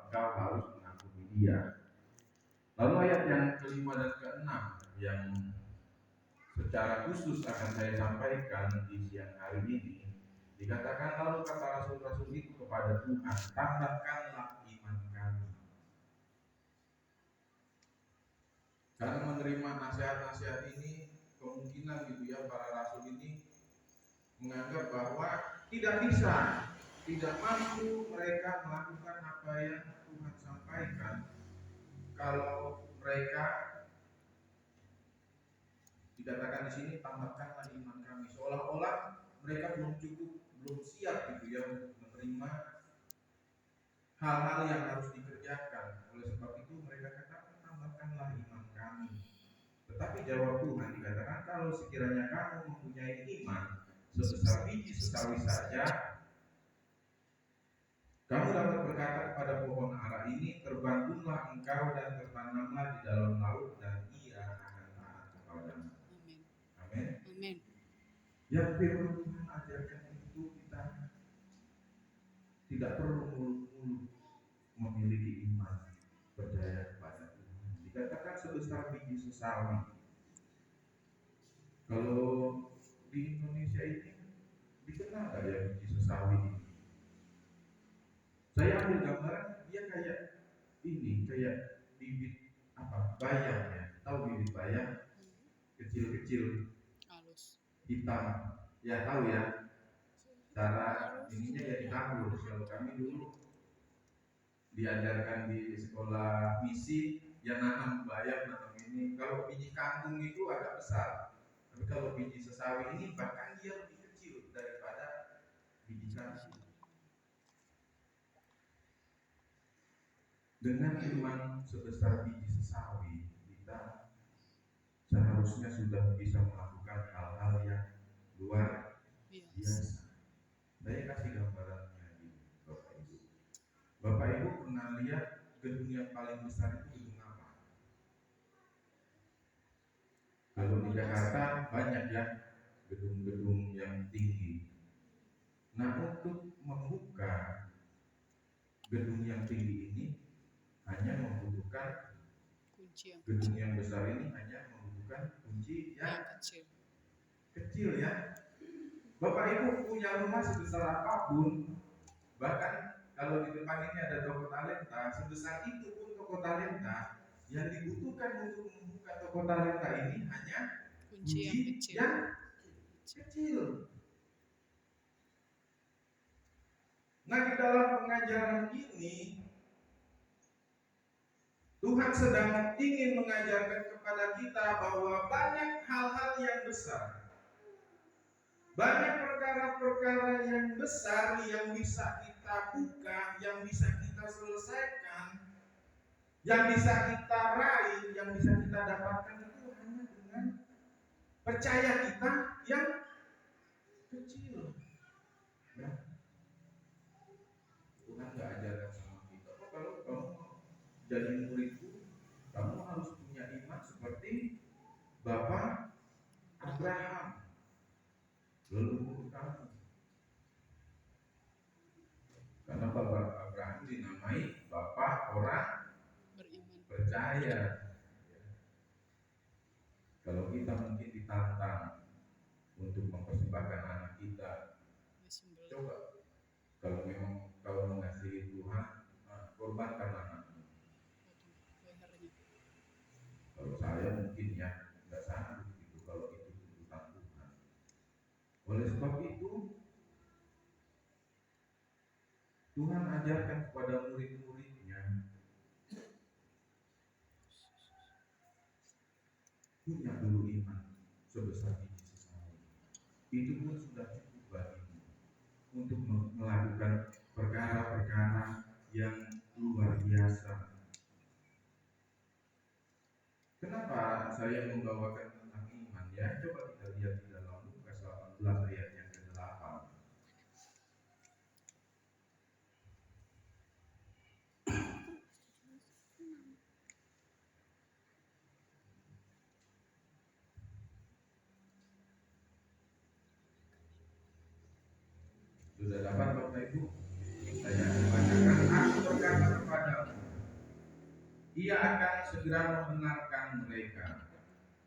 engkau harus mengampuni dia. Lalu ayat yang kelima dan keenam yang secara khusus akan saya sampaikan di siang hari ini, dikatakan lalu kata rasul-rasul itu kepada Tuhan, tambahkanlah iman kami. Karena menerima nasihat-nasihat ini, kemungkinan gitu ya, para rasul ini menganggap bahwa tidak bisa, tidak mampu mereka melakukan apa yang Tuhan sampaikan kalau mereka dikatakan di sini tambahkanlah iman kami, seolah-olah mereka belum cukup, belum siap gitu ya untuk menerima hal-hal yang harus dikerjakan. Oleh sebab itu mereka katakan tambahkanlah iman kami. Tetapi jawab Tuhan dikatakan kalau sekiranya kamu mempunyai iman sebesar biji sesawi saja, kamu dapat berkata kepada pohon ara ini, terbangunlah engkau dan tertanamlah di dalam laut, dan ia akan taat kepadamu. Amin. Amin. Yang firman Tuhan ajarkan itu kita tidak perlu muluk-muluk memiliki iman percaya kepada Tuhan. Dikatakan sebesar biji sesawi. Kalau di Indonesia ini dikenal nggak ya biji sesawi ini? Saya ambil gambaran dia kayak ini, kayak bibit apa? Bayam ya. Tahu bibit bayam? Kecil-kecil, hitam. Ya tahu ya. Cara ininya ya ditabur. Kalau kami dulu diajarkan di sekolah misi, yang nanam bayam, nanam ini. Kalau biji kangkung itu agak besar, tapi kalau biji sesawi ini bahkan dia lebih kecil daripada biji kangkung. Dengan iman sebesar biji sesawi, kita seharusnya sudah bisa melakukan hal-hal yang luar biasa. Saya kasih gambarannya ini, Bapak Ibu. Bapak Ibu pernah lihat gedung yang paling besar itu gedung apa? Kalau di Jakarta banyak ya gedung-gedung yang tinggi. Nah, untuk membuka gedung yang tinggi ini hanya membutuhkan gedung yang besar ini hanya membutuhkan kunci yang kecil ya. Bapak Ibu punya rumah sebesar apapun, bahkan kalau di depan ini ada toko talenta, sebesar itu pun toko talenta, yang dibutuhkan untuk membuka toko talenta ini hanya kunci yang kecil. Nah, di dalam pengajaran ini Tuhan sedang ingin mengajarkan kepada kita bahwa banyak hal-hal yang besar, banyak perkara-perkara yang besar yang bisa kita buka, yang bisa kita selesaikan, yang bisa kita raih, yang bisa kita dapatkan itu hanya dengan percaya kita yang kecil. Ya. Tuhan nggak ajarkan sama kita, kalau kamu mau jadi muridku, kamu harus punya iman seperti Bapak Abraham, leluhur kamu. Karena Bapak Abraham dinamai Bapak orang percaya. Kalau kita mungkin ditantang untuk mempersembahkan anak kita, coba kalau memang kau mengasihi Tuhan, korbankan anakmu. Kalau saya mungkin ya nggak sanggup gitu kalau itu tuntutan Tuhan. Oleh sebab itu Tuhan ajarkan kepada murid-muridnya, punya dulu iman sebesar biji sesawi. Itu pun sudah cukup bagimu untuk melakukan perkara-perkara yang luar biasa. Kenapa saya membawakan tentang iman ya? Coba kita lihat di dalam Lukas 18 ayat yang ke-8. Sudah dapat Bapak Ibu? Saya akan bacakan. Aku berkata kepadamu, Ia akan segera membenarkan mereka.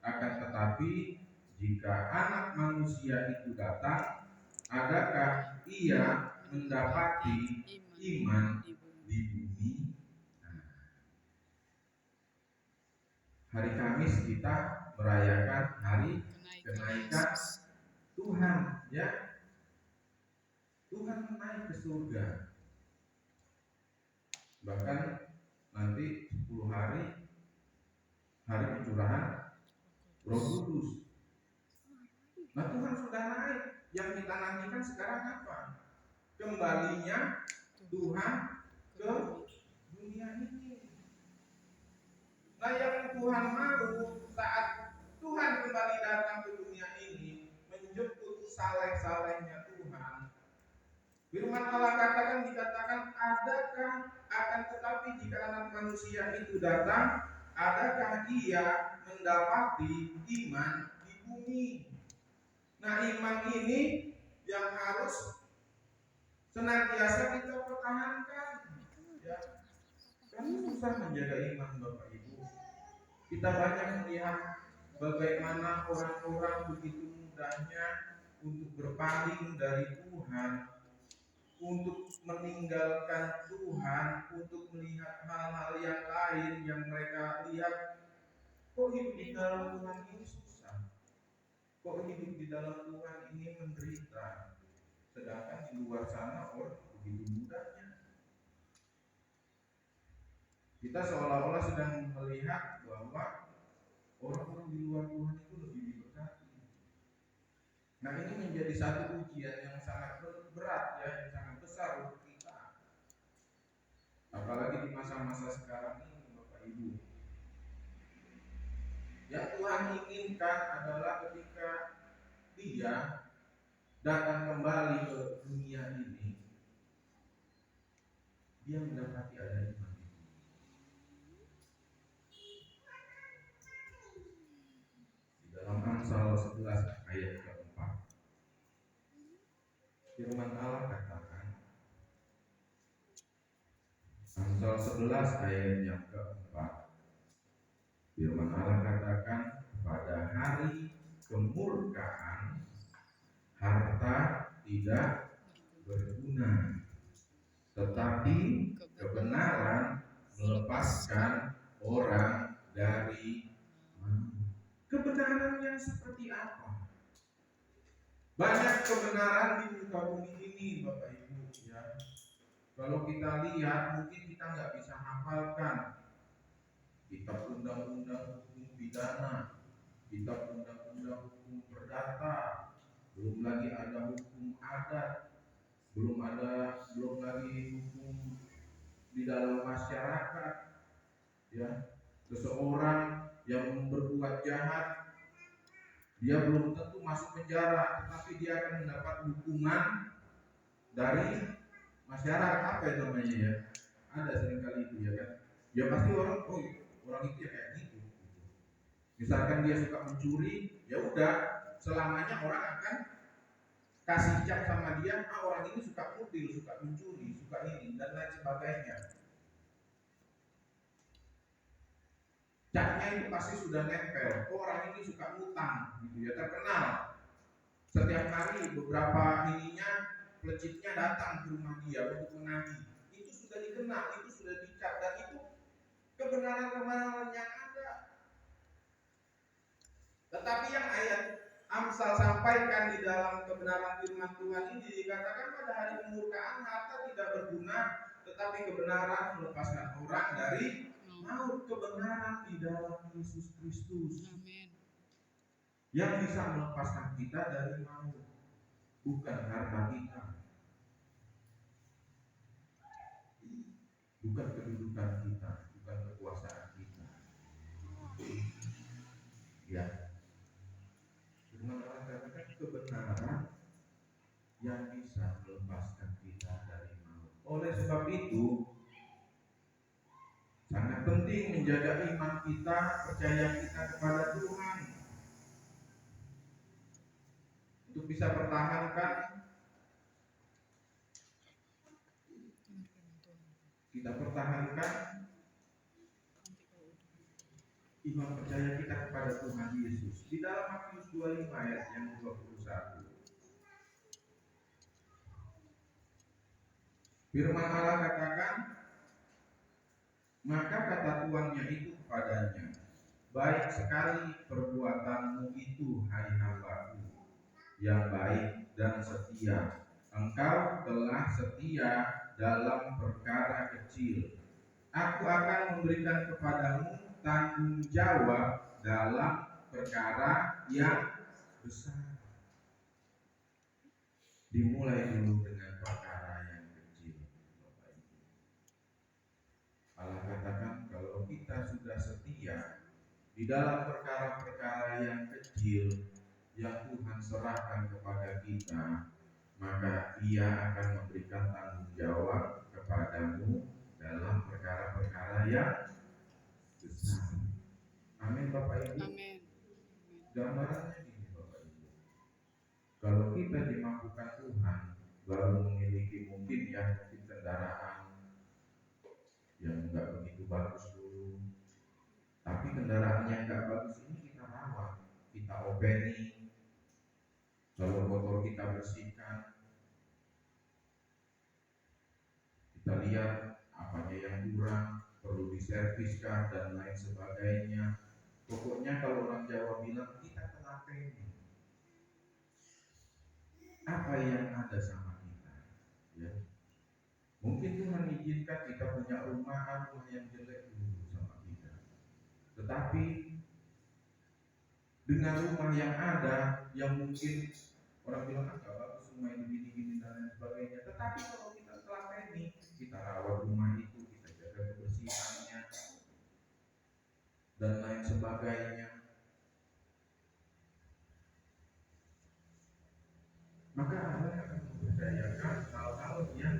Akan tetapi jika Anak Manusia itu datang, adakah ia mendapati iman di bumi? Nah, hari Kamis kita merayakan hari kenaikan Tuhan, ya. Tuhan naik ke surga. Bahkan nanti 10 hari pencurahan Roh Kudus. Nah, Tuhan sudah naik. Yang kita nantikan sekarang apa? Kembalinya Tuhan ke dunia ini. Nah, yang Tuhan mau saat Tuhan kembali datang ke dunia ini menjemput saleh-salehnya Tuhan. Firman Allah dikatakan adakah akan tetapi jika Anak Manusia itu datang, adakah ia mendapati iman di bumi? Nah, iman ini yang harus senantiasa kita pertahankan, ya. Kan susah menjaga iman, Bapak Ibu. Kita banyak melihat bagaimana orang-orang begitu mudahnya untuk berpaling dari Tuhan, untuk meninggalkan Tuhan, untuk melihat hal-hal yang lain yang mereka lihat. Kok hidup di dalam Tuhan ini susah? Kok hidup di dalam Tuhan ini menderita? Sedangkan di luar sana orang begitu mudahnya. Kita seolah-olah sedang melihat bahwa orang-orang di luar Tuhan itu lebih diberkati. Nah, ini menjadi satu ujian yang sangat berat, ya, yang sangat besar untuk kita. Apalagi di masa-masa sekarang ini, Bapak Ibu. Yang Tuhan inginkan adalah ketika Dia datang kembali ke dunia ini, Dia mendapati ada iman. Dalam Amsal 11 ayat ke-4, firman Allah katakan, Amsal 11 ayat yang ke-4, firman Allah katakan, pada hari kemurkaan harta tidak berguna, tetapi kebenaran melepaskan orang dari maut. Kebenaran yang seperti apa? Banyak kebenaran di muka bumi ini, Bapak Ibu, ya. Kalau kita lihat, mungkin kita nggak bisa hafalkan kitab undang-undang hukum pidana, kitab undang-undang hukum perdata, belum lagi ada hukum adat, belum lagi hukum di dalam masyarakat, ya. Seseorang yang berbuat jahat, dia belum tentu masuk penjara, tetapi dia akan mendapat hukuman dari masyarakat. Apa itu namanya, ya? Ada seringkali itu, ya kan? Ya pasti orang itu ya kayak gitu. Misalkan dia suka mencuri, ya udah selamanya orang akan kasih cap sama dia, orang ini suka mobil, suka mencuri, suka ini dan lain sebagainya. Capnya itu pasti sudah nempel. Orang ini suka utang, gitu ya, terkenal. Setiap hari beberapa pelecitnya datang ke rumah dia untuk menagih. Itu sudah dikenal, itu sudah dicap, dan itu kebenaran yang ada. Tetapi yang ayat Amsal sampaikan di dalam kebenaran firman Tuhan ini dikatakan pada hari kemurkaan harta tidak berguna, tetapi kebenaran melepaskan orang dari maut. Kebenaran di dalam Yesus Kristus. Amen. Yang bisa melepaskan kita dari maut, bukan harta kita, bukan kedudukan kita, bukan kekuasaan kita. Ya, firman Allah katakan kebenaran yang bisa melepaskan kita dari maut. Oleh sebab itu, sangat penting menjaga iman kita, percaya kita kepada Tuhan, untuk bisa pertahankan iman percaya kita kepada Tuhan Yesus. Di dalam Matius 25 ayat yang 21. Firman Allah katakan, maka kata tuannya itu kepadanya, baik sekali perbuatanmu itu, hai hambaku yang baik dan setia. Engkau telah setia dalam perkara kecil. Aku akan memberikan kepadamu tanggung jawab dalam perkara yang besar. Dimulai dulu dengan perkara yang kecil, Bapak Ibu. Allah katakan kalau kita sudah setia di dalam perkara-perkara yang kecil yang Tuhan serahkan kepada kita, maka Ia akan memberikan tanggung jawab kepadamu dalam perkara-perkara yang besar. Amin Bapak Ibu. Amin. Gambarannya gini Bapak Ibu. Kalau kita dimampukan Tuhan, baru memiliki mungkin kendaraan yang enggak begitu bagus dulu, tapi kendaraan yang enggak bagus ini kita rawat, kita openi. Kalau motor kita bersihkan, kita lihat apanya yang kurang, perlu diserviskan dan lain sebagainya. Pokoknya kalau orang Jawa bilang kita telapeni apa yang ada sama kita, ya. Mungkin Tuhan izinkan kita punya rumah yang jelek dulu sama kita, tetapi dengan rumah yang ada, yang mungkin orang bilang nggak bagus rumah ini gini-gini dan lain sebagainya, tetapi kalau kita telapeni, kita rawat rumah itu, kita jaga kebersihannya dan lain sebagainya, maka Allah akan mempercayakan hal-hal yang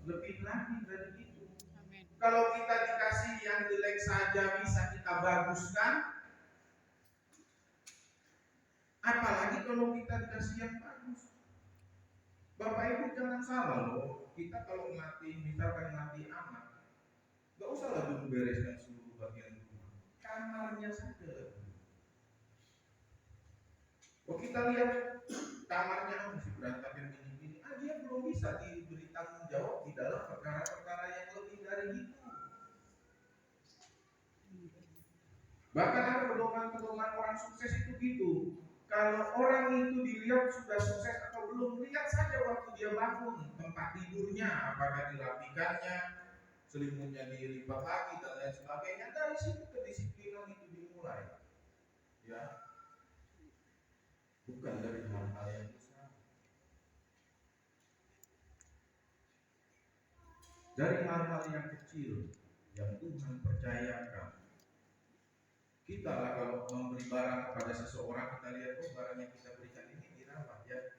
lebih lagi dari itu. Amin. Kalau kita dikasih yang jelek saja bisa kita baguskan, apalagi kalau kita dikasih yang bagus. Bapak Ibu jangan salah loh, kita kalau ngelatih, misalkan ngelatih anak, gak usah lah dulu bereskan seluruh bagian rumah, kamarnya saja. Oh kita lihat kamarnya masih berantakan gini-gini, dia belum bisa diberi tanggung jawab di dalam perkara-perkara yang lebih dari itu. Bahkan ada pedoman-pedoman orang sukses itu gitu. Kalau orang itu dilihat sudah sukses atau belum, lihat saja waktu dia bangun, tempat tidurnya apakah dirapikannya, selimutnya dilipat lagi dan lain sebagainya. Dari situ kedisiplinan itu dimulai, ya, bukan dari hal-hal yang besar. Dari hal-hal yang kecil yang Tuhan percayakan. Kita lah kalau memberi barang kepada seseorang, kita lihat barang yang kita berikan ini dirawat, ya,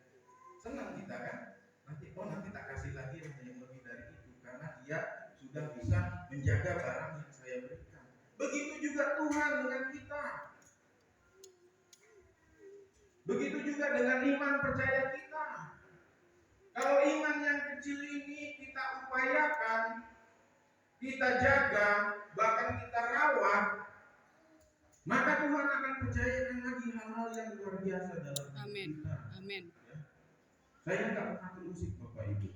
senang kita kan. Nanti tak kasih lagi yang lebih dari itu, karena dia sudah bisa menjaga barang yang saya berikan. Begitu juga Tuhan dengan kita. Begitu juga dengan iman percaya kita. Kalau iman yang kecil ini kita upayakan, kita jaga, bahkan kita rawat, maka Tuhan akan percayakan lagi hal-hal yang luar biasa dalam hidup kita. Amin. Ya. Saya nggak pernah terusik Bapak Ibu.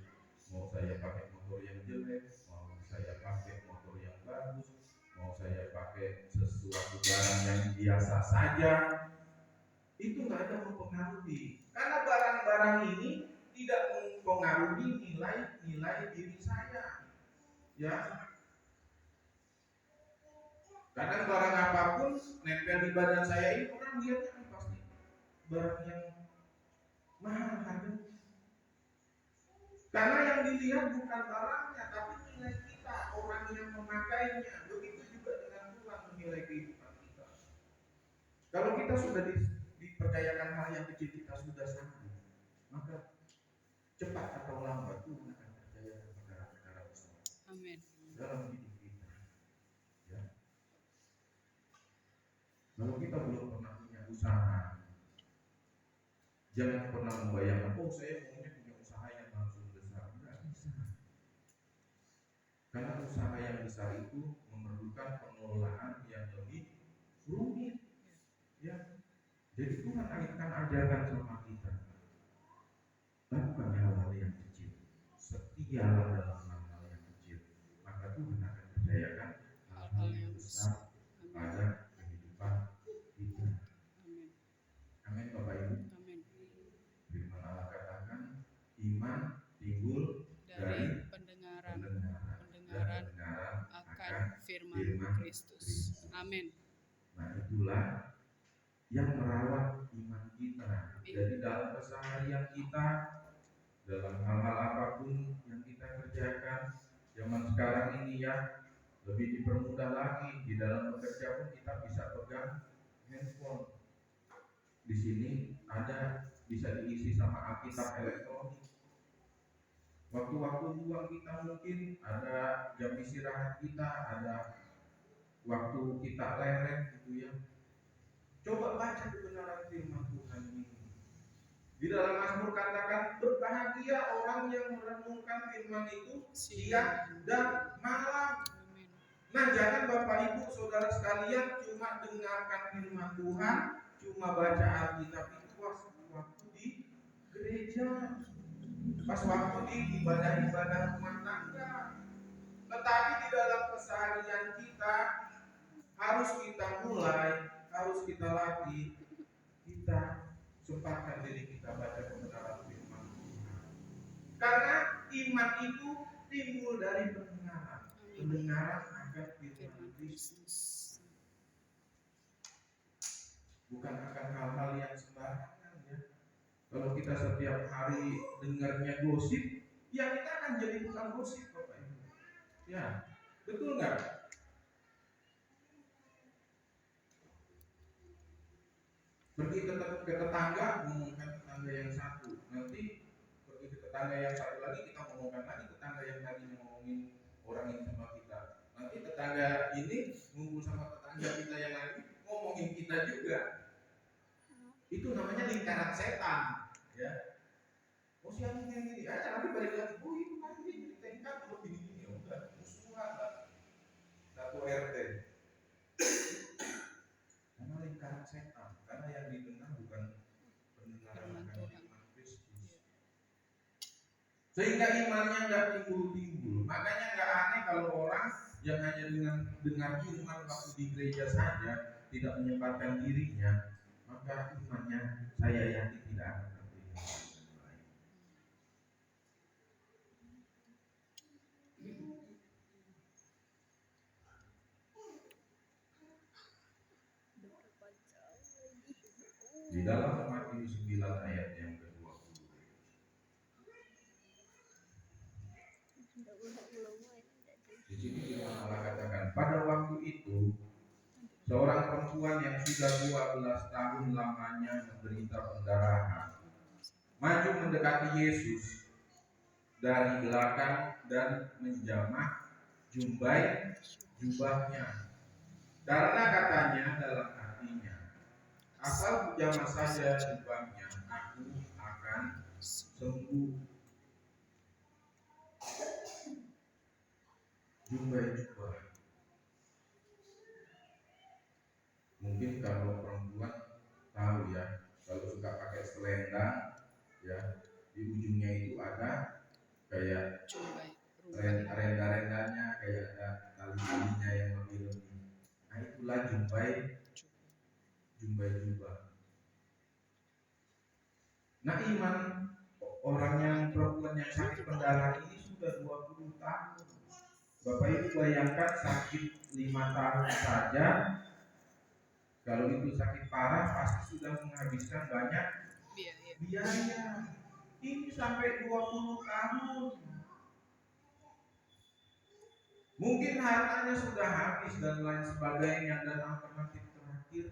Mau saya pakai motor yang jelek, mau saya pakai motor yang bagus, mau saya pakai sesuatu barang yang biasa saja, itu nggak ada mempengaruhi. Karena barang-barang ini tidak mempengaruhi nilai diri saya. Ya. Kadang barang apapun nempel di badan saya ini orang lihatnya pasti barang yang mahal harganya. Karena yang dilihat bukan barangnya, tapi nilai kita, orang yang memakainya. Begitu juga dengan Tuhan menilai kehidupan kita. Kalau kita sudah dipercayakan hal yang kecil, kita sudah sanggup, maka cepat atau lambat Tuhan akan percayakan perkara-perkara besar. Amin. Dalam hidup kita. Ya. Kalau kita belum pernah punya usaha, jangan pernah membayangkan, saya maunya punya usaha yang langsung besar. Nggak bisa. Karena usaha yang besar itu memerlukan pengelolaan yang lebih rumit, ya. Jadi Tuhan akan ajarkan sama kita, lakukan hal-hal yang kecil, setialah dalam hal-hal yang kecil, maka Tuhan akan percayakan hal-hal yang besar pada kehidupan kita. Amin Bapak Ibu. Firman Allah katakan, iman timbul dari pendengaran akan firman Kristus. Amin. Nah, itulah yang merawat iman kita. Jadi dalam keseharian kita, dalam hal-hal apapun yang kita kerjakan, zaman sekarang ini ya lebih dipermudah lagi. Di dalam bekerja pun kita bisa pegang handphone. Di sini ada bisa diisi sama Alkitab elektronik. Waktu-waktu luang kita mungkin ada jam istirahat kita, ada waktu kita lereng gitu ya. Coba baca kebenaran firman Tuhan ini. Di dalam Mazmur katakan, berbahagia orang yang merenungkan firman itu siang dan malam. Nah, jangan Bapak Ibu Saudara sekalian cuma dengarkan firman Tuhan, cuma baca Alkitab itu waktu di gereja, pas waktu di ibadah-ibadah rumah tangga. Tetapi di dalam keseharian kita harus kita mulai, harus kita latih, kita sempatkan diri kita baca kebenaran firman Tuhan. Karena iman itu timbul dari pendengaran akan firman Kristus. Bukan akan hal-hal yang sembarangan ya. Kalau kita setiap hari dengarnya gosip, ya kita akan jadi tukang gosip Bapak Ibu. Ya, betul nggak? Pergi ke tetangga, ngomongkan tetangga yang satu. Nanti pergi ke tetangga yang satu lagi, kita ngomongkan lagi tetangga yang tadi ngomongin orang ini sama kita. Nanti tetangga ini ngumpul sama tetangga kita yang lain, ngomongin kita juga. Itu namanya lingkaran setan, ya. Oh siapa yang gini? Nanti balik lagi. Oh itu kan ini tingkat begini-gini. Udah musuhan lah. Satu RT. Karena lingkaran setan. Karena yang didengar bukan pendengaran akan firman Kristus. Sehingga imannya nggak timbul-timbul. Makanya nggak aneh kalau orang yang hanya dengan dengar firman waktu di gereja saja tidak menyempatkan dirinya, maka imannya saya yakin tidak akan terpilih. Di dalam Matius 9 ayat yang ke-20. Di sini firman Allah katakan, pada waktu itu seorang perempuan yang sudah 12 tahun lamanya menderita pendarahan maju mendekati Yesus dari belakang dan menjamah jubahnya. Karena katanya dalam hatinya, asal jamah saja jubahnya, aku akan sembuh. Jubah. Mungkin kalau perempuan tahu ya, kalau suka pakai selendang, ya di ujungnya itu ada kayak renda-rendanya, kayak ada tali-talinya yang lebih. Nah itulah jubah. Nah iman orang yang perempuan yang sakit pendarahan ini sudah 20 tahun. Bapak Ibu bayangkan sakit 5 tahun saja, kalau itu sakit parah pasti sudah menghabiskan banyak biaya. Ini sampai 20 tahun. Mungkin hartanya sudah habis dan lain sebagainya, dan alternatif terakhir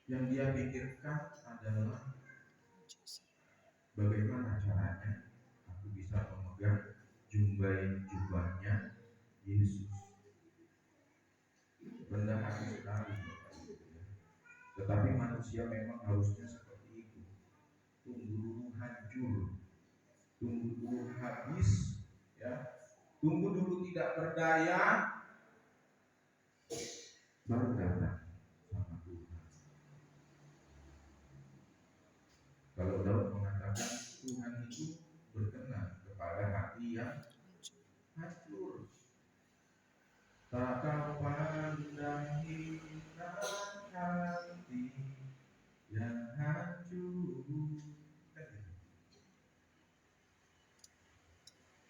yang dia pikirkan adalah bagaimana caranya aku bisa memegang jubahnya Yesus. Rendah hati sekali, tetapi manusia memang harusnya seperti itu. Tunggu dulu hancur, tunggu dulu habis, ya. tunggu dulu tidak berdaya, baru datang sama Tuhan. Kalau Daud mengatakan Tuhan itu berkenan kepada hati yang hancur. Tak kau pandang hitam hati yang hancur.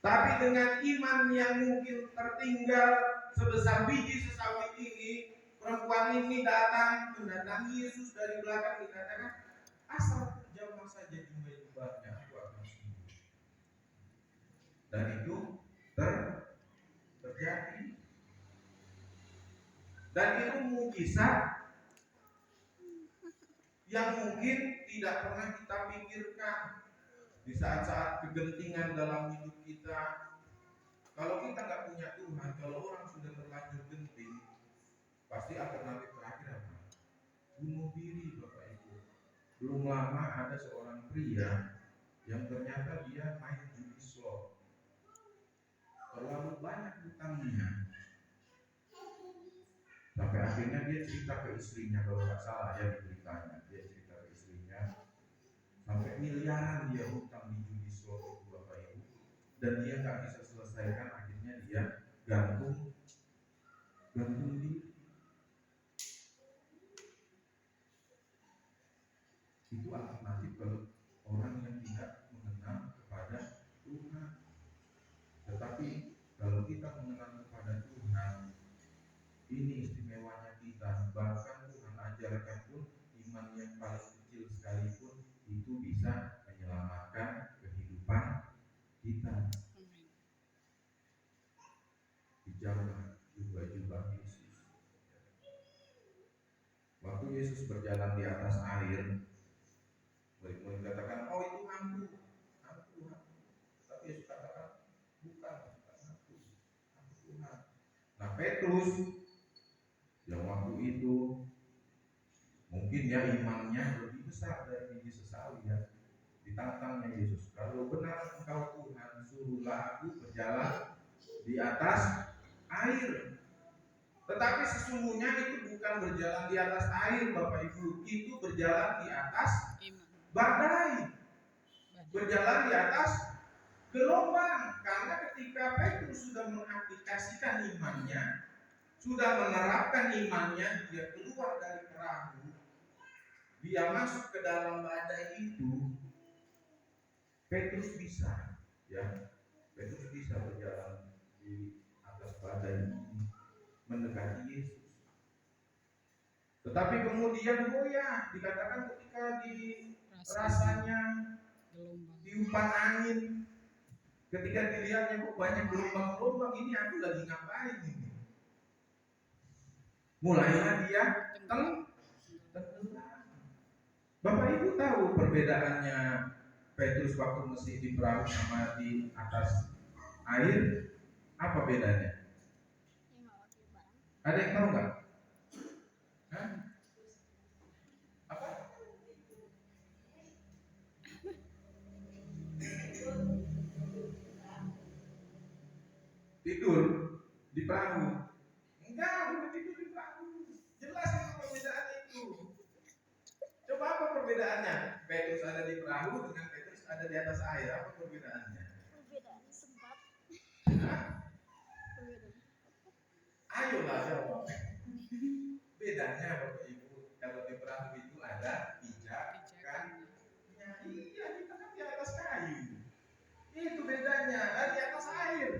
Tapi dengan iman yang mungkin tertinggal sebesar biji sesawi ini, perempuan ini datang mendatangi Yesus dari belakang, dikatakan, asal jamah saja jubahnya, aku akan sembuh. Dan itu terjadi. Dan itu mukjizat yang mungkin tidak pernah kita pikirkan di saat-saat kegentingan dalam hidup kita. Kalau kita nggak punya Tuhan, kalau orang sudah terlanjur genting, pasti alternatif terakhir apa? Bunuh diri, Bapak Ibu. Belum lama ada seorang pria yang ternyata dia main judi slot. Terlalu banyak hutangnya. Sampai akhirnya dia cerita ke istrinya, kalau nggak salah ya ceritanya. Dia cerita ke istrinya, sampai miliaran dia hutang di judi slot itu, Bapak Ibu. Dan dia nggak bisa selesaikan, akhirnya dia gantung diri. Itu alternatif kalau orang yang tidak mengenal kepada Tuhan. Tetapi kalau kita mengenal kepada Tuhan, ini istimewanya kita. Bahkan Tuhan ajarkan pun, iman yang paling kecil sekalipun itu bisa menyelamatkan kehidupan kita. Dijamah jubah-jubah Yesus. Waktu Yesus berjalan di atas air, murid-murid katakan, oh itu hantu. Tapi Yesus katakan, bukan hantu Tuhan. Nah Petrus yang waktu itu mungkin ya imannya lebih besar dari biji sesawi ya, ditantangnya Yesus, kalau benar engkau Tuhan, suruhlah aku berjalan di atas air. Tetapi sesungguhnya itu bukan berjalan di atas air, Bapak Ibu, itu berjalan di atas badai, berjalan di atas gelombang. Karena ketika Petrus sudah mengaplikasikan imannya, sudah menerapkan imannya, dia keluar dari perahu, dia masuk ke dalam badai itu, Petrus bisa berjalan di atas badai ini, mendekati Yesus. Tetapi kemudian goyah, dikatakan ketika rasanya tiupan angin, ketika dilihatnya kok banyak gelombang-gelombang, ini aku lagi ngapain ini? Mulailah dia tenggelam. Bapak Ibu tahu perbedaannya Petrus waktu masih di perahu sama di atas air? Apa bedanya? Ada yang tahu nggak? Apa? Tidur di perahu? Enggak, bukan tidur di perahu. Jelas itu perbedaannya itu. Coba apa perbedaannya? Petrus ada di perahu dengan Petrus ada di atas air. Apa perbedaannya? Perbedaan sempat. Ayolah jawab. Bedanya Bapak Ibu, kalau di perahu itu ada pijakannya. Iya, kita kan di atas kayu. Itu bedanya, di atas air.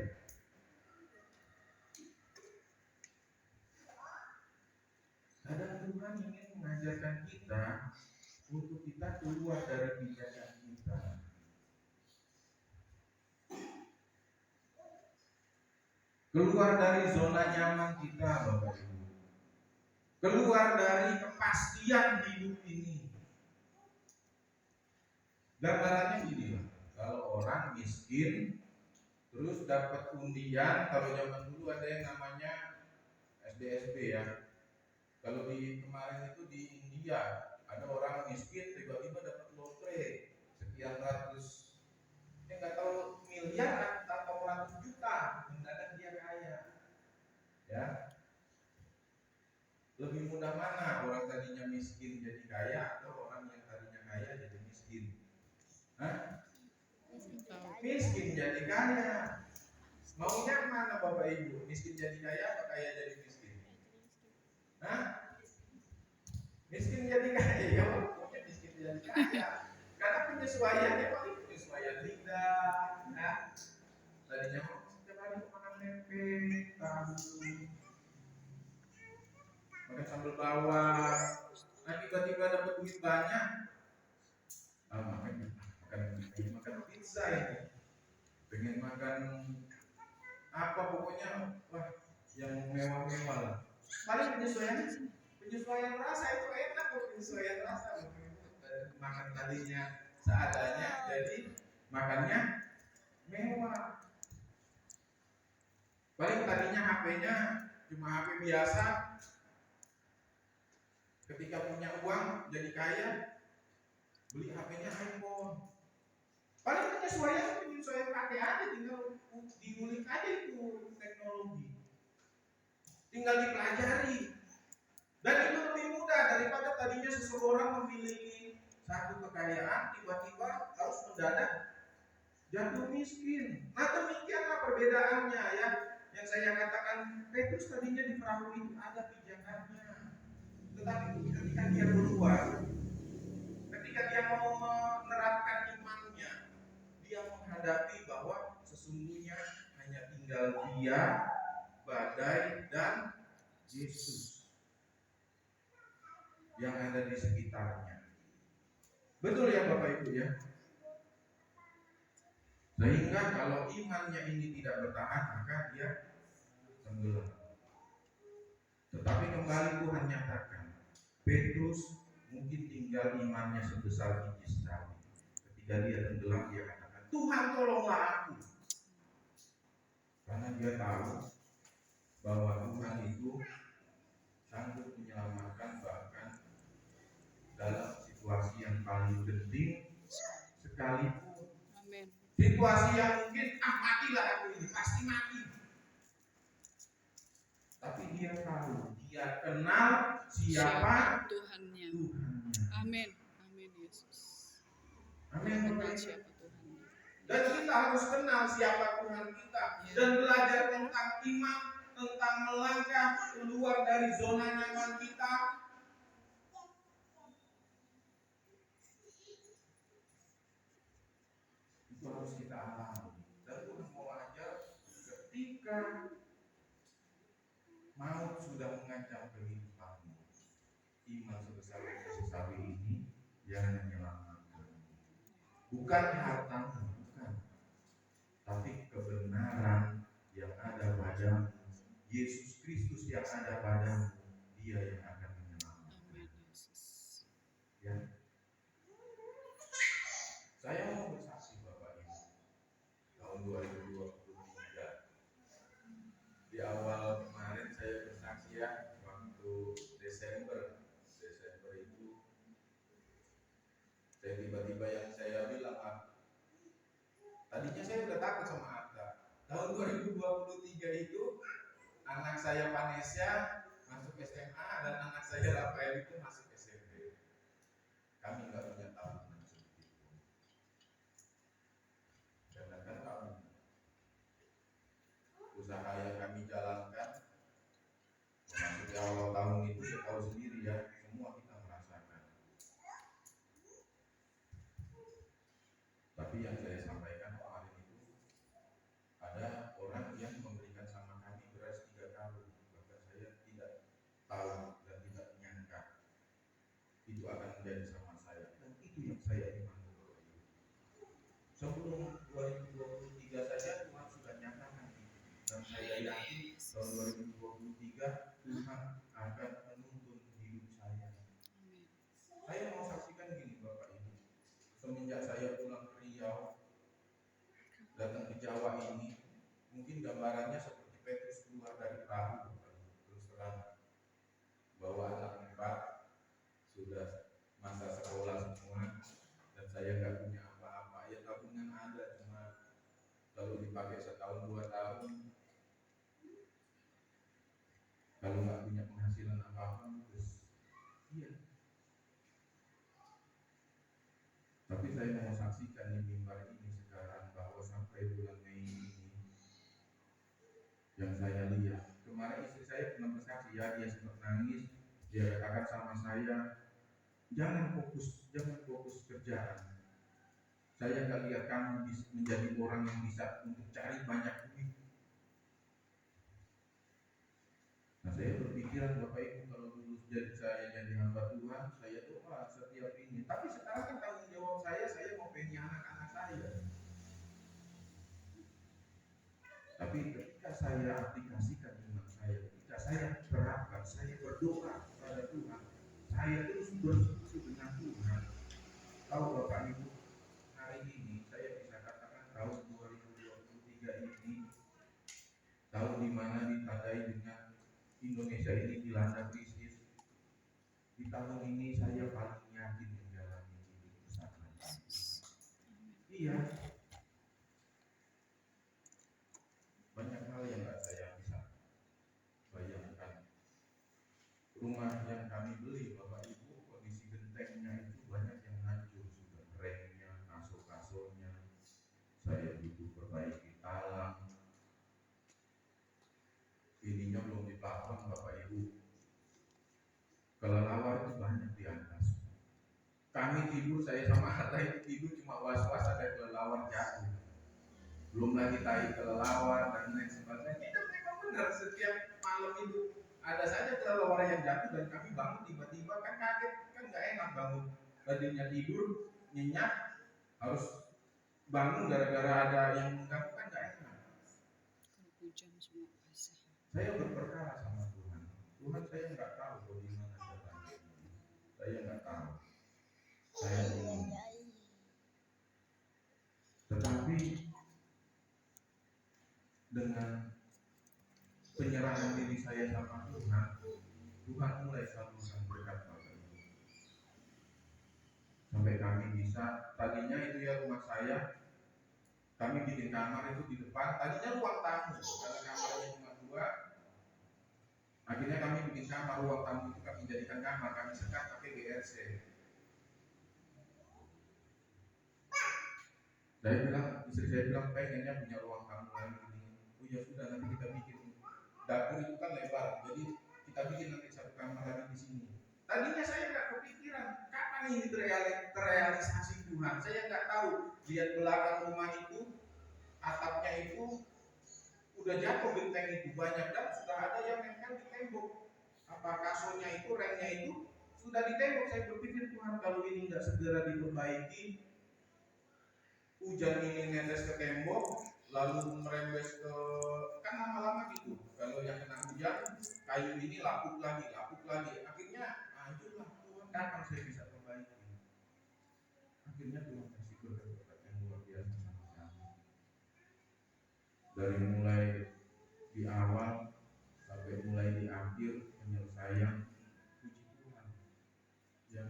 Kadang Tuhan ingin mengajarkan kita untuk kita keluar dari pijakan kita. Keluar dari zona nyaman kita, Bapak Ibu. Keluar dari kepastian hidup ini. Gambarannya gini lah, kalau orang miskin terus dapat undian, kalau zaman dulu ada yang namanya SDSB ya. Kalau di kemarin itu di India ada orang miskin tiba-tiba dapat lotre sekian ratus, nggak tahu miliar atau ratus juta kaya atau orang yang tadinya kaya jadi miskin? Hah? Miskin jadi kaya. Maunya mana Bapak Ibu? Miskin jadi kaya atau kaya jadi miskin? Hah? Miskin jadi kaya, ya maunya miskin jadi kaya. Karena penyesuaiannya paling penyesuaian lidah, ya. Tadinya mau setiap hari makan tempe, tahu, makan sambal bawang. Nah tiba-tiba dapat duit banyak, makan pizza ini, pengen makan apa pokoknya, wah yang mewah-mewah lah. Paling penyesuaian rasa itu enak kok, penyesuaian rasa. Makan tadinya seadanya, jadi makannya mewah. Paling tadinya HP-nya cuma HP biasa, ketika punya uang jadi kaya, beli HP-nya iPhone. Paling penyesuaian pakai aja, tinggal diulik aja itu teknologi, tinggal dipelajari. Dan itu lebih mudah daripada tadinya seseorang memiliki satu kekayaan tiba-tiba harus mendadak jatuh miskin. Nah demikianlah perbedaannya ya. Yang saya katakan, Petrus tadinya di perahu itu ada pijakannya, tetapi ketika dia keluar, ketika dia mau menerapkan imannya, dia menghadapi bahwa sesungguhnya hanya tinggal dia, badai, dan Yesus yang ada di sekitarnya. Betul ya Bapak Ibu ya. Sehingga kalau imannya ini tidak bertahan, maka dia tenggelam. Tetapi kembali Tuhan nyatakan, Petrus mungkin tinggal imannya sebesar biji sawi. Ketika dia tenggelam, dia katakan, Tuhan tolonglah aku. Karena dia tahu bahwa Tuhan itu sanggup menyelamatkan bahkan dalam situasi yang paling genting sekalipun. Amen. Situasi yang mungkin matilah aku ini, pasti mati. Tapi dia tahu, dia kenal siapa Tuhannya. Amin. Amin Yesus. Amin. Siapa Tuhannya. Dan kita harus kenal siapa Tuhan kita dan belajar tentang iman, tentang melangkah keluar dari zona nyaman kita. Itu harus kita alami. Dan Tuhan mau ajar ketika maut sudah mengancam kehidupanmu, iman sebesar biji sawi ini yang menyelamatkan. Bukan hartamu, bukan, tapi kebenaran yang ada padamu, Yesus Kristus yang ada padamu, Dia yang akan menyelamatkan. Ya. Saya mau bersaksi Bapak Ibu, tahun 2023 di awal kemarin saya bersaksi ya, waktu Desember itu saya tiba-tiba yang saya bilang, tadinya saya udah takut sama Arta. Tahun 2023 itu anak saya Vanessa masuk SMA dan anak saya Rafael itu masuk SMP. Kami nggak punya tabungan sedikit pun. Karena kan kami usaha yang kami jalankan memasuki awal tahun itu, ya tahu sendiri ya, semua kita merasakan. Tapi yang saya sampaikan kemarin itu, ada orang yang memberikan sama kami beras 3 karung, bahkan saya tidak tahu dan tidak menyangka itu akan menjadi sama saya. Dan itu yang saya imani. Sebelum 2023 saja Tuhan sudah nyatakan, dan saya yakin tahun 2023 Tuhan akan menuntun hidup saya. Saya mau saksikan gini Bapak Ibu, semenjak saya pulang ke Riau datang ke Jawa ini, mungkin gambarannya seperti Petrus keluar dari perahu, terus terang bawa anak 4, sudah masa sekolah semua, dan saya nggak punya apa-apa. Ya tabungan ada, cuma kalau dipakai setahun 2 tahun, kalau nggak punya penghasilan apapun, terus iya. saksikan di mimbar ini sekarang bahwa sampai bulan Mei ini yang saya lihat, kemarin istri saya pernah bersaksi, ya, dia sempat nangis, dia katakan sama saya, jangan fokus kerjaan. Saya nggak lihat kamu menjadi orang yang bisa untuk cari banyak duit. Nah, saya berpikiran, Bapak Ibu, kalau dulu saya jadi hamba Tuhan, saya doa setiap ini. Tapi sekarang kan tanggung jawab saya mau pengen anak-anak saya. Tapi ketika saya aplikasikan iman saya, ketika saya terapkan, saya berdoa kepada Tuhan, saya terus bersekutu dengan Tuhan. Tahu Bapak Ibu, hari ini saya bisa katakan tahun 2023 ini tahun dimana ditandai dengan Indonesia ini dilanda krisis. Di tahun ini saya paling yakin menjalani hidup bersama Tuhan. Iya, banyak hal yang nggak saya bisa bayangkan. Rumah yang kami beli, Bapak Ibu, kondisi gentengnya itu banyak yang hancur sudah, remnya, kasur-kasurnya. Saya butuh perbaiki talang. Ininya belum diplafon, Bapak Ibu. Kelelawar itu banyak di atas. Kami tidur, saya sama Hatta itu tidur cuma was-was ada kelelawar jatuh. Belum lagi tai kelelawar dan lain sebagainya. Itu memang benar, setiap malam itu ada saja kelelawar yang jatuh dan kami bangun tiba-tiba, kan kaget, kan nggak enak bangun. Tadinya tidur nyenyak, harus bangun gara-gara ada yang mengganggu, kan nggak enak. Saya berperkara sama Tuhan. Tuhan, saya nggak tahu bagaimana jalannya. Saya nggak tahu. Saya ingin. Tetapi dengan penyerahan diri saya sama Tuhan, Tuhan mulai salurkan berkat pada ini. Sampai kami bisa, tadinya itu ya rumah saya, kami bikin kamar itu di depan, tadinya ruang tamu, karena kamarnya cuma 2. Akhirnya kami bikin kamar, ruang tamu itu kami jadikan kamar, kami sekat pakai GRC. Istri saya bilang pengennya punya ruang tamu lagi. Oh ya sudah, nanti kita bikin. Dapur itu kan lebar, jadi kita bikin nanti 1 kamar lagi di sini. Tadinya saya nggak kepikiran kapan ini terrealisasi Tuhan. Saya nggak tahu. Lihat belakang rumah itu, atapnya itu udah jatuh genteng itu banyak dan sudah ada yang nempel di tembok. Apa kasurnya itu, remnya itu sudah di tembok. Saya berpikir, Tuhan, kalau ini nggak segera diperbaiki, hujan ini netes ke tembok, lalu merembes ke, kan lama-lama gitu. Kalau yang kena hujan, kayu ini lapuk lagi. Akhirnya hancurlah. Tuhan, kapan saya bisa perbaiki? Akhirnya Tuhan kasih berkat-berkat yang luar biasa sama kami. Dari mulai di awal sampai mulai di akhir penyelesaian, puji Tuhan. Ya,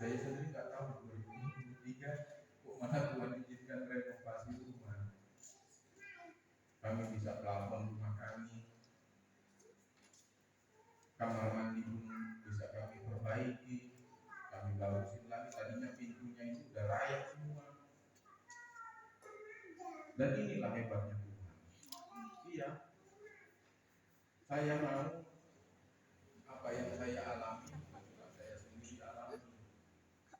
saya sendiri nggak tahu 2023 kok mana Tuhan izinkan renovasi rumah. Kami bisa plafon rumah kami, kamar mandi pun bisa kami perbaiki, kami barusin lagi. Tadinya pintunya itu udah layak semua. Dan inilah hebatnya Tuhan. Iya, saya mau apa yang saya alami, saya sendiri alami.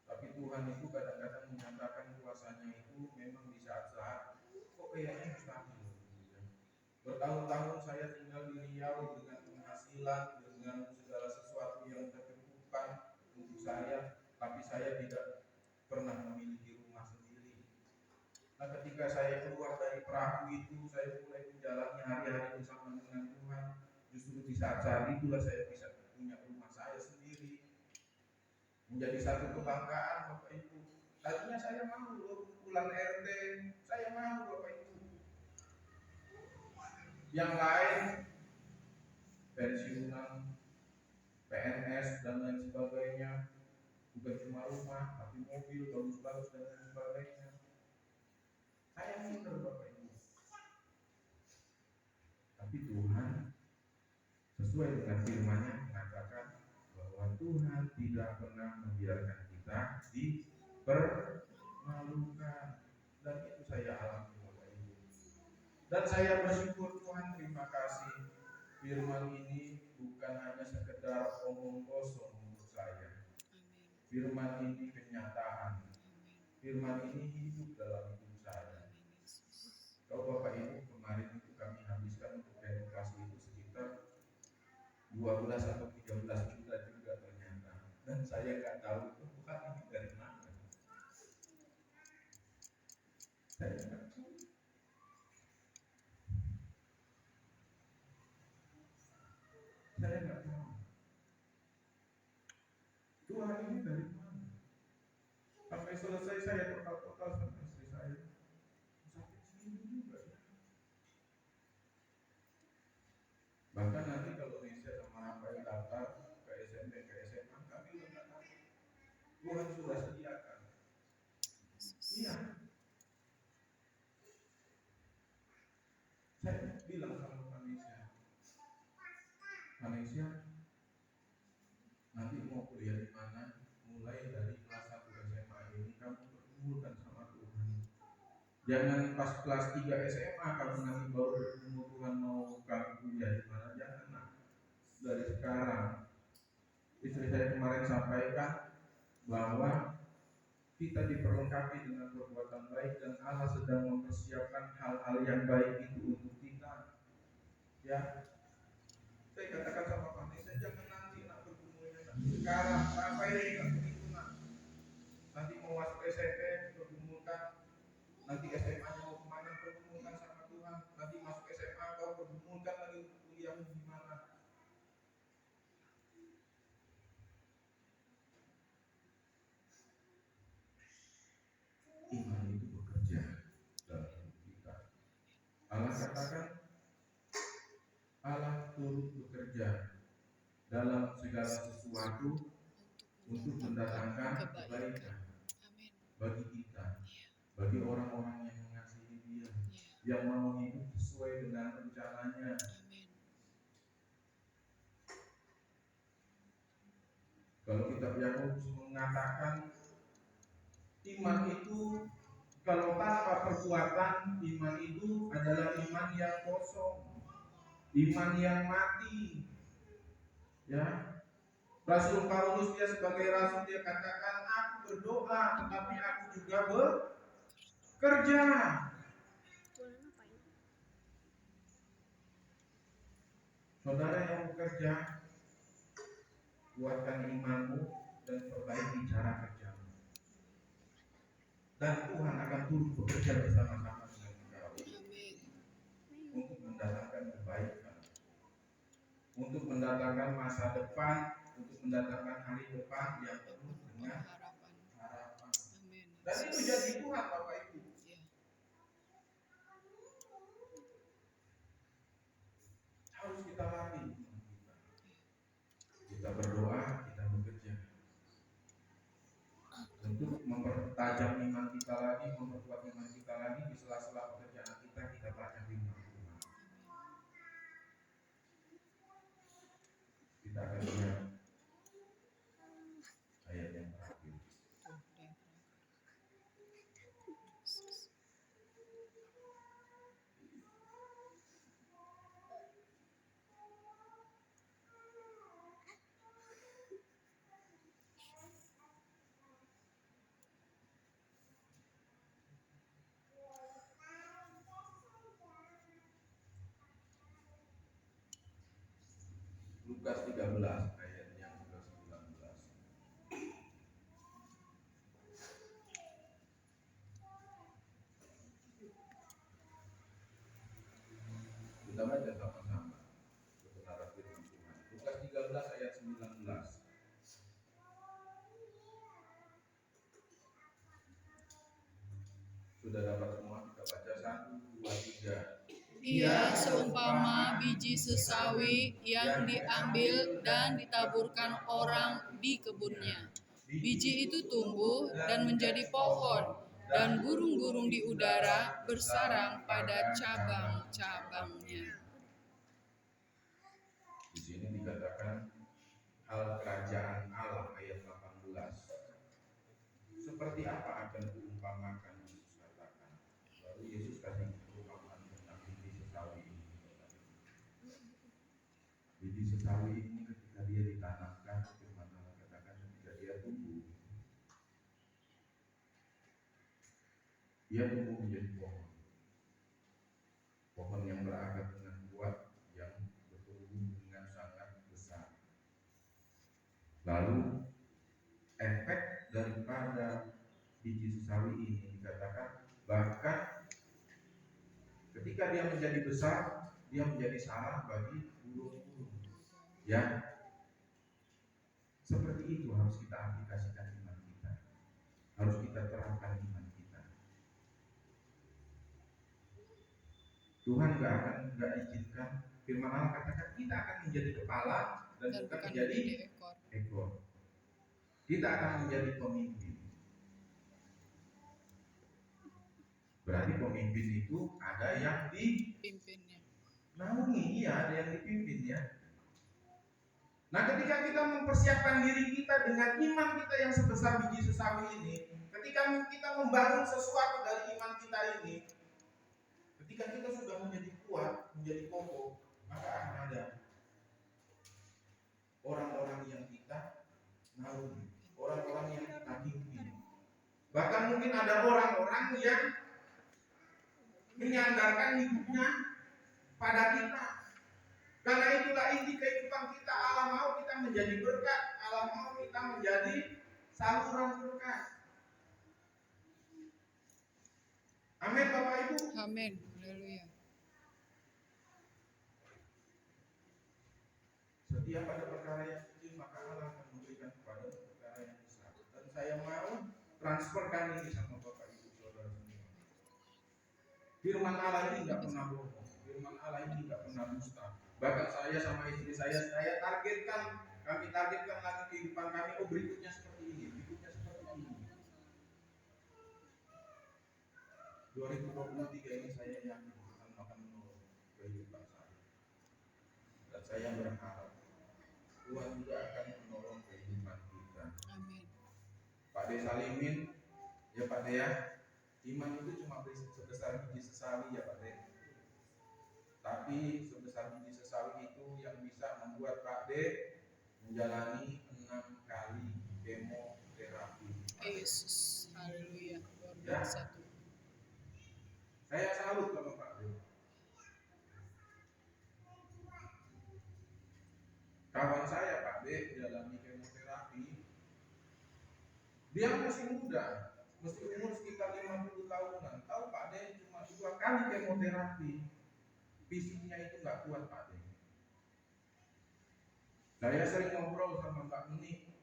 Tapi Tuhan itu kadang-kadang menyatakan kuasanya itu memang di saat-saat kok kayaknya mustahil. Bertahun-tahun saya tinggal di Riau dengan penghasilan, dengan segala sesuatu yang tercukupkan untuk saya, tapi saya tidak pernah memiliki rumah sendiri. Nah, ketika saya keluar dari perahu itu, saya mulai menjalani hari-hari bersama dengan Tuhan. Justru di saat-saat itulah saya bisa punya rumah saya sendiri. Menjadi satu kebanggaan, Bapak Ibu. Tadinya saya mau pulang RT, saya mau, Bapak Ibu. Yang lain pensiunan, PNS dan lain sebagainya, bukan cuma rumah, tapi mobil bagus-bagus dan lain sebagainya. Saya minder, Bapak Ibu. Tapi Tuhan sesuai dengan firman-Nya mengatakan bahwa Tuhan tidak pernah membiarkan kita di memalukan. Dan itu saya alami Bapak Ibu. Dan saya bersyukur Tuhan, terima kasih. Firman ini bukan hanya sekedar omong kosong untuk saya. Firman ini kenyataan. Firman ini hidup dalam hidup saya. Kalau Bapak Ibu kemarin itu kami habiskan untuk renovasi itu sekitar 12 atau 13 juta juga ternyata. Dan saya nggak tahu itu Tuhan ini dari mana. Saya nggak tahu. Saya nggak tahu. Tuhan ini dari mana? Sampai selesai saya total-total sama istri saya. Sakit sendiri juga ya. Bahkan nanti kalau Indonesia sama Rafael daftar ke SMP, ke SMA, kami udah nggak tahu. Tuhan sudah sediakan. Iya. Saya bilang sama Malaysia, nanti mau kuliah di mana? Mulai dari kelas 1 SMA ini kamu pergumulkan sama Tuhan. Jangan pas kelas 3 SMA kamu nanti baru bertemu Tuhan mau kamu kuliah di mana? Jangan. Nah, dari sekarang istri saya kemarin sampaikan bahwa kita diperlengkapi dengan perbuatan baik dan Allah sedang mempersiapkan hal-hal yang baik itu untuk kita. Ya, saya katakan sama Pak Nisa, jangan nanti nak bergumulnya sekarang sampai nak begitu nak. Nanti mau masuk SMP bergumulkan, nanti SMA mau kemana bergumulkan sama Tuhan, nanti masuk SMA kau bergumulkan lagi untuk kuliahmu gimana. Iman itu bekerja dalam hidup kita. Allah katakan Allah turut bekerja dalam segala sesuatu untuk mendatangkan kebaikan bagi kita, bagi orang-orang yang mengasihi Dia, yang mau hidup sesuai dengan rencananya. Kalau kitab Yakobus mengatakan iman itu kalau tanpa perbuatan, iman itu adalah iman yang kosong, iman yang mati. Ya, Rasul Paulus dia sebagai rasul dia katakan aku berdoa tetapi aku juga bekerja. Saudara yang bekerja, kuatkan imanmu dan perbaiki cara kerjamu. Dan Tuhan akan turut bekerja bersama-sama dengan engkau untuk mendatangkan kebaikan, untuk mendatangkan masa depan, untuk mendatangkan hari depan yang penuh dengan harapan. Dan itu jadi Tuhan Bapak Ibu. Harus kita latih. Kita berdoa, kita bekerja untuk mempertajam iman kita lagi, memperkuat iman kita lagi di sela-sela pekerjaan kita baca firman Tuhan. Kita akan lihat ayat yang terakhir. Lukas 13 ayat yang ke-19. Kita baca sama-sama kebenaran firman Tuhan. Lukas 13 ayat 19. Sudah dapat semua, kita baca 1, 2, 3. Ia seumpama biji sesawi yang diambil dan ditaburkan orang di kebunnya. Biji itu tumbuh dan menjadi pohon, dan burung-burung di udara bersarang pada cabang-cabangnya. Di sini dikatakan hal kerajaan Allah ayat 18. Seperti apa akan biji sesawi ini ketika dia ditanamkan, firman Allah katakan ketika dia tumbuh menjadi pohon. Pohon yang berakar dengan kuat, yang bertumbuh dengan sangat besar. Lalu efek daripada biji sesawi ini dikatakan bahkan ketika dia menjadi besar, dia menjadi sarang bagi burung-burung. Ya, seperti itu harus kita aplikasikan iman kita. Harus kita terapkan iman kita. Tuhan gak izinkan, firman Allah katakan kita akan menjadi kepala dan bukan menjadi ekor. Kita akan menjadi pemimpin. Berarti pemimpin itu ada yang dipimpinnya. Naungi, iya ada yang dipimpin ya. Nah ketika kita mempersiapkan diri kita dengan iman kita yang sebesar biji sesawi ini, ketika kita membangun sesuatu dari iman kita ini, ketika kita sudah menjadi kuat, menjadi kokoh, maka akan ada orang-orang yang kita naungi, orang-orang yang kita pimpin. Bahkan mungkin ada orang-orang yang menyandarkan hidupnya pada kita. Karena itulah inti kehidupan kita. Allah mau kita menjadi berkat, Allah mau kita menjadi saluran berkat. Amin Bapak Ibu. Amin. Haleluya. Setiap ada perkara yang kecil maka Allah akan memberikan kepada perkara yang besar. Dan saya mau transferkan ini sama Bapak Ibu Saudara semua. Firman Allah ini tidak pernah bohong. Firman Allah ini tidak pernah dusta. Bahkan saya sama istri saya targetkan, kami targetkan lagi kehidupan kami. Oh berikutnya seperti ini, berikutnya seperti ini. 2023 ini saya yakin Tuhan akan menolong kehidupan saya. Dan saya berharap Tuhan juga akan menolong kehidupan kita. Amin. Pak De Salimin, ya Pak De ya, iman itu cuma sebesar biji sesawi ya Pak De. Tapi sebesar biji sesawi itu yang bisa membuat Pak De menjalani 6 kali kemoterapi. Yesus, haleluya, luar biasa. Saya salut sama Pak De. Kawan saya Pak De menjalani kemoterapi. Dia masih muda, mesti umur sekitar 50 tahunan. Tahu Pak De cuma 2 kali kemoterapi. Fisiknya itu nggak kuat Pak De. Saya sering ngobrol sama Mbak Meni.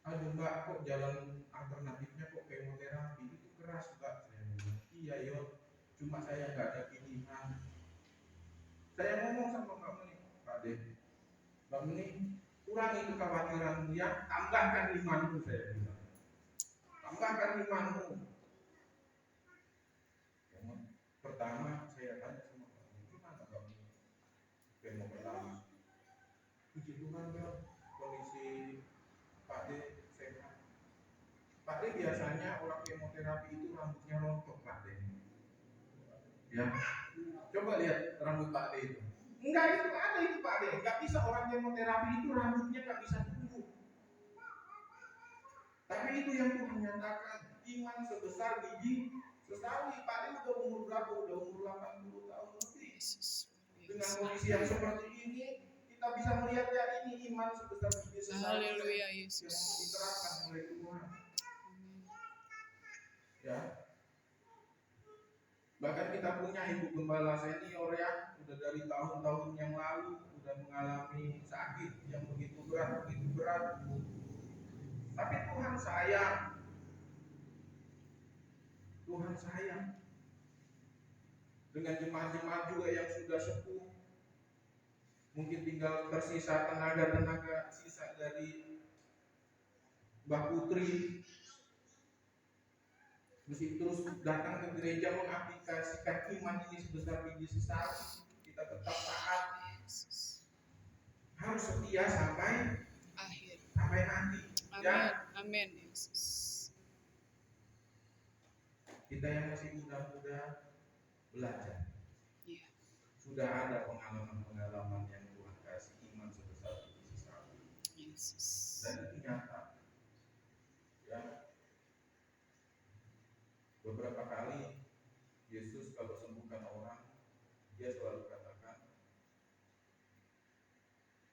Aduh Mbak, kok jalan alternatifnya kok kemoterapi itu keras Mbak. Saya bilang, iya yo, cuma saya nggak ada pilihan. Saya ngomong sama Mbak Meni, Pak De, Mbak Meni, kurangi kekhawatiranmu ya, tambahkan imanmu, saya bilang. Tambahkan imanmu. Pertama saya tanya sama Mbak Meni, gimana Mbak Meni? Kemo pertama. Puji Tuhan ya, kondisi Pak De sehat. Pak De biasanya orang kemoterapi itu rambutnya rontok Pak De. Ya, coba lihat rambut Pak De itu. Enggak itu ada itu Pak De. Enggak bisa orang kemoterapi itu rambutnya enggak bisa tumbuh. Tapi itu yang Tuhan nyatakan, iman sebesar biji sesawi. Pak De udah umur berapa? Udah umur 80 tahun lebih. Dengan kondisi yang seperti ini, kita bisa melihat ya ini iman sebesar biji sesawi. Haleluya Yesus. Yang diterapkan oleh Tuhan. Ya. Bahkan kita punya ibu gembala senior ya, udah dari tahun-tahun yang lalu udah mengalami sakit yang begitu berat. Tapi Tuhan sayang. Dengan jemaat-jemaat juga yang sudah sepuh, mungkin tinggal tersisa tenaga sisa dari Mbak Putri, mesti terus datang ke gereja mengaplikasikan iman ini sebesar biji sesawi. Kita tetap taat, harus setia sampai akhir, sampai nanti. Amin. Ya. Amin Yesus. Kita yang masih muda-muda belajar. Yeah. Sudah ada pengalaman yang Tuhan dikasih iman sebesar biji sawi. Yesus. Dan itu nyata. Ya. Beberapa kali Yesus kalau sembuhkan orang, dia selalu katakan,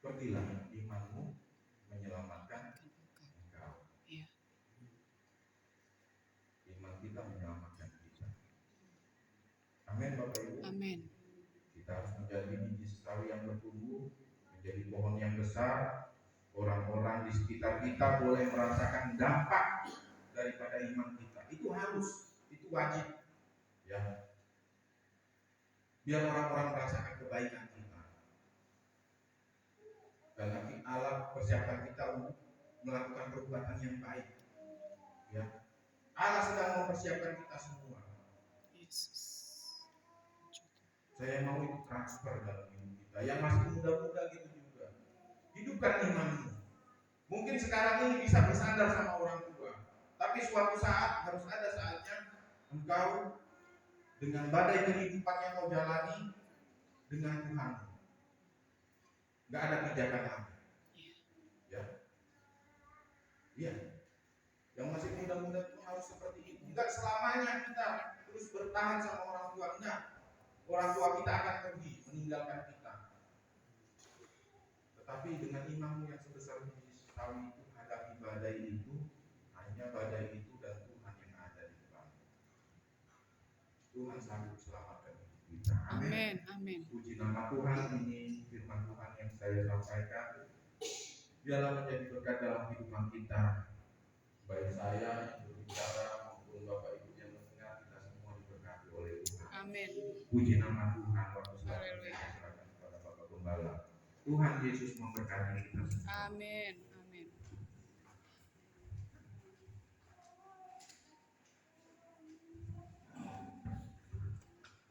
pergilah, imanmu menyelamatkan engkau. Iya. Iman kita menyelamatkan kita. Amin Bapak Ibu. Amin. Kita harus menjadi biji sawi yang bertumbuh, menjadi pohon yang besar. Orang-orang di sekitar kita boleh merasakan dampak daripada iman kita. Itu harus, itu wajib. Ya. Biar orang-orang merasakan kebaikan kita. Dan nanti Allah persiapkan kita untuk melakukan perbuatan yang baik. Ya. Allah sedang mempersiapkan kita semua. Yesus. Saya mau itu transfer dalam hidup kita. Yang masih muda-muda gitu juga. Hidupkan imanmu. Mungkin sekarang ini bisa bersandar sama orang tua, tapi suatu saat harus ada saatnya engkau dengan badai kehidupan yang kau jalani dengan Tuhan. Gak ada pijakan lagi. Ya. Iya. Yang masih muda-muda itu harus seperti itu. Enggak selamanya kita terus bertahan sama orang tua. Enggak. Orang tua kita akan pergi, meninggalkan kita. Tetapi dengan imanmu yang sebesar biji sawi itu, hadapi badai itu, hanya badai itu dan Tuhan yang ada di depanmu. Tuhan sanggup selamatkan kita. Amin. Amin. Puji nama Tuhan. Ini firman Tuhan yang saya sampaikan. Biarlah menjadi berkat dalam kehidupan kita. Baik saya yang berbicara maupun Bapak Ibu yang mendengar, kita semua diberkati oleh Tuhan. Amin. Puji nama Tuhan. Waktu selanjutnya saya serahkan kepada Bapak Gembala. Tuhan Yesus memberkati kita semua. Amin. Amin.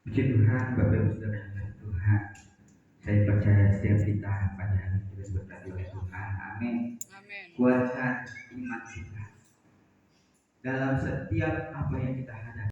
Puji Tuhan, Bapak Ibu Saudara yang kasih Tuhan. Saya percaya setiap kita pada hari ini diberkati oleh Tuhan. Amin. Amin. Kuatkan iman kita dalam setiap apa yang kita hadapi.